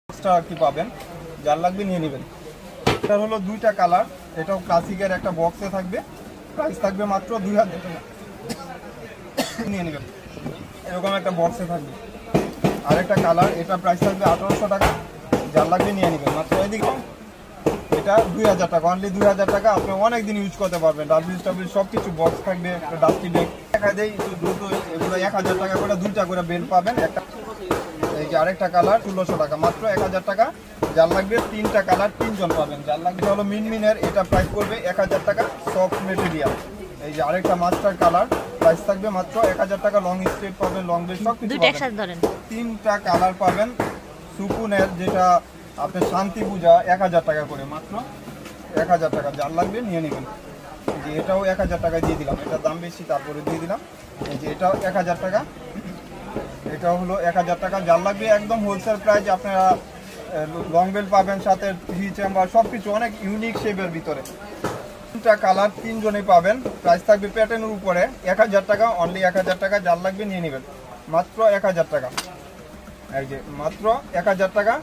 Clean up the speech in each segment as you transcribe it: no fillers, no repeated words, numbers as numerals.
Extra কি পাবেন, যার লাগবে নিয়ে নেবেন। এটার হলো দুইটা কালার, এটাও ক্লাসিকের একটা বক্সে থাকবে, প্রাইস থাকবে মাত্র 2000 টাকা। নিয়ে নেবেন, এরকম একটা বক্সে থাকবে। আরেকটা কালার, এটা প্রাইস থাকবে 1800 টাকা, যার লাগবে নিয়ে নেবেন মাত্র। এদিকে এটা 2000 টাকা, অনলি 2000 টাকা। আপনি অনেক দিন ইউজ করতে পারবেন। ডাব্লিউ সব কিছু বক্স থাকবে, একটা ডাস্টি ব্যাগ দেখা দেয় একটু দ্রুত। এগুলো 1000 টাকা করে, দুইটা করে বেল পাবেন। একটা এই যে আরেকটা কালার 1600 টাকা, মাত্র 1000 টাকা, যার লাগবে। তিনটা কালার, তিনজন পাবেন। যার লাগবে হলো মিনমিনের, এটা প্রাইস পড়বে 1000 টাকা, সফট মেটেরিয়াল। এই যে আরেকটা মাস্টার কালার, প্রাইস থাকবে মাত্র 1000 টাকা। লং স্ট্রেট পাবেন, লং বেল সব কিছু পাবেন। তিনটা কালার পাবেন সুকুনের, যেটা আপনার শান্তি পূজা 1000 টাকা করে, মাত্র 1000 টাকা, যার লাগবে নিয়ে নেবেন। যে এটাও 1000 টাকা দিয়ে দিলাম, এটার দাম বেশি তারপরে দিয়ে দিলাম। এই যে এটাও 1000 টাকা, এটাও হলো 1000 টাকা, যার লাগবে। একদম হোলসেল প্রাইস। আপনারা লং বেল পাবেন, সাথে 3 চেম্বার সব কিছু অনেক ইউনিক শেপের ভিতরে। তিনটা কালার, তিনজনেই পাবেন। প্রাইস থাকবে প্যাটার্নের উপরে 1000 টাকা, অনলি 1000 টাকা, যার লাগবে নিয়ে নেবেন মাত্র 1000 টাকা। এই যে মাত্র 1000 টাকা,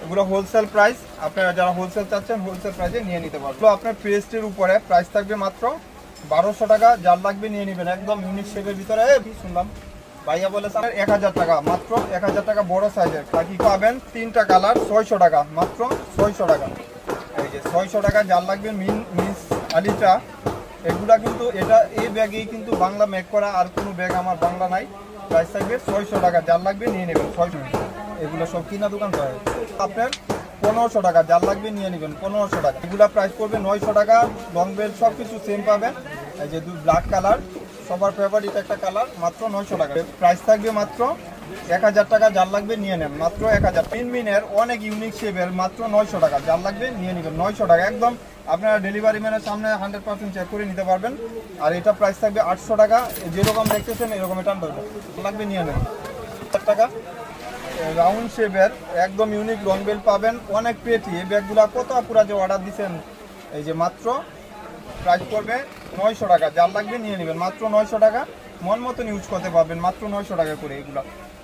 এগুলো হোলসেল প্রাইস। আপনারা যারা হোলসেল চাচ্ছেন হোলসেল প্রাইসে নিয়ে নিতে পারবেন। আপনার পেস্টের উপরে প্রাইস থাকবে মাত্র 1200 টাকা, যার লাগবে নিয়ে নেবেন। একদম ইউনিক শেপের ভিতরে। শুনলাম ভাইয়া বলে 1000 টাকা, মাত্র 1000 টাকা, বড় সাইজের কাকি পাবেন। তিনটা কালার 600 টাকা, মাত্র 600 টাকা। এই যে 600 টাকা, যার লাগবে মিস আলিটা। এগুলা কিন্তু এই ব্যাগেই কিন্তু বাংলা মেক করা, আর কোনো ব্যাগ আমার বাংলা নাই। প্রাইস থাকবে 600 টাকা, যার লাগবে নিয়ে নেবেন। 600, এগুলো সব কিনা দোকান করে আপনার 1500 টাকা, যার লাগবে নিয়ে নেবেন 1500 টাকা। এগুলা প্রাইস পড়বে 900 টাকা। লং বেল্ট সব কিছু সেম পাবেন। এই যে ব্ল্যাক কালার, সবার ফেভারিট একটা কালার, মাত্র 900 টাকা। প্রাইস থাকবে মাত্র 1000 টাকা, যার লাগবে নিয়ে নেন মাত্র 1000। মিনমিনের অনেক ইউনিক শেপের, মাত্র 900 টাকা, যার লাগবে নিয়ে নেবেন 900 টাকা। একদম আপনারা ডেলিভারি ম্যানের সামনে 100% চেক করে নিতে পারবেন। আর এটা প্রাইস থাকবে 800 টাকা, যেরকম দেখতেছেন এরকম এটা লাগবে নিয়ে নেন। 1000 টাকা রাউন্ড শেপের একদম ইউনিক লং বেল পাবেন, অনেক পেটি। এই ব্যাগগুলো কত পুরা যে অর্ডার দিচ্ছেন। এই যে মাত্র প্রাইস পড়বে 900 টাকা, যার লাগবে নিয়ে নেবেন মাত্র 900 টাকা। মন মতন ইউজ করতে পারবেন মাত্র 900 টাকা করে। এগুলো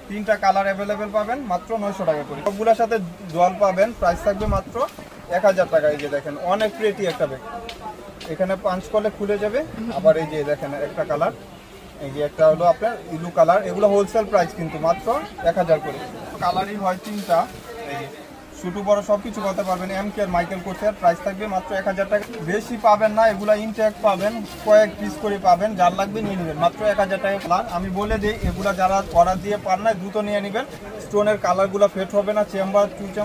তিনটা কালার অ্যাভেলেবেল পাবেন মাত্র 900 টাকা করে। সবগুলোর সাথে জল পাবেন, প্রাইস থাকবে মাত্র 1000 টাকা। এই যে দেখেন অনেক প্রেটি একটা ব্যাগ, এখানে পাঁচ করলে খুলে যাবে। আবার এই যে দেখেন একটা কালার, এই যে একটা হলো আপনার ইলু কালার। এগুলো হোলসেল প্রাইস কিন্তু মাত্র 1000 করে। কালারই হয় তিনটা। এই যে ছোট বড় সব কিছু করতে পারবেন। এমকে আর মাইকেল কোচের প্রাইস থাকবে মাত্র 1000 টাকা। বেশি পাবেন না, এগুলা ইনটেক পাবেন, কয়েক পিস করে পাবেন, যার লাগবে নিয়ে নেবেন মাত্র 1000 টাকা। কালার আমি বলে দিই, এগুলা যারা অর্ডার দিয়ে পার না দ্রুত নিয়ে নেবেন। স্টোনের কালারগুলো ফেট হবে না, চেম্বার 2 চেম্বার